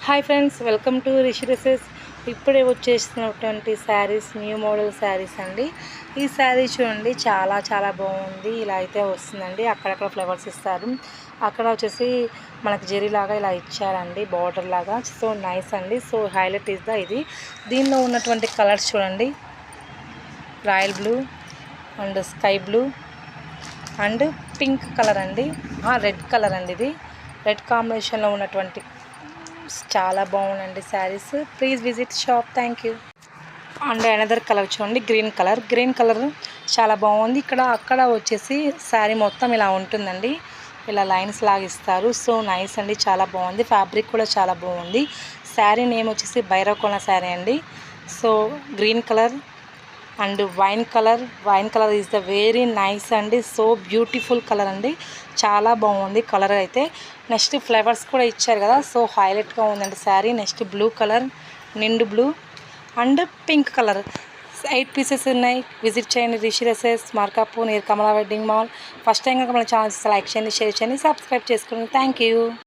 Hi friends, welcome to Rishi dresses. ఇప్పుడే వచ్చేసినటువంటి saris, new model saris అండి. ఈ శారీ చూడండి, చాలా చాలా బాగుంది. ఇలా అయితే వస్తుందండి. అక్కడక్కడ ఫ్లవర్స్ ఇస్తారు, అక్కడ వచ్చేసి మనకి జెరీలాగా ఇలా ఇచ్చారండి, బార్డర్ లాగా. సో నైస్ అండి. సో హైలైట్ ఇస్ ఇది. దీనిలో ఉన్నటువంటి కలర్స్ చూడండి, royal blue and sky blue and pink colour అండి, రెడ్ కలర్ అండి. ఇది రెడ్ కాంబినేషన్లో ఉన్నటువంటి చాలా బాగుందండి saris. Please visit shop. Thank you. And another colour చూడండి, గ్రీన్ కలర్ చాలా బాగుంది. అక్కడ వచ్చేసి శారీ మొత్తం ఇలా ఉంటుందండి, ఇలా లైన్స్ లాగా ఇస్తారు. సో నైస్ అండి, చాలా బాగుంది. ఫ్యాబ్రిక్ కూడా చాలా బాగుంది. శారీ నేమ్ వచ్చేసి భైరవకోన శారీ అండి. So green colour and wine colour is the very nice అండి. సో బ్యూటిఫుల్ కలర్ అండి, చాలా బాగుంది కలర్ అయితే. నెక్స్ట్ ఫ్లవర్స్ కూడా ఇచ్చారు కదా, సో హైలైట్గా ఉందండి శారీ. నెక్స్ట్ బ్లూ కలర్, నిండు blue and pink colour 8 pieces ఉన్నాయి. విజిట్ చేయండి రిషి డ్రెస్సెస్, మార్కాపూర్ నియర్ కమలా వెడ్డింగ్ మాల్. ఫస్ట్ టైం కనుక మన ఛానల్స్ లైక్ చేయండి, షేర్ చేయండి, సబ్స్క్రైబ్ చేసుకోండి. Thank you.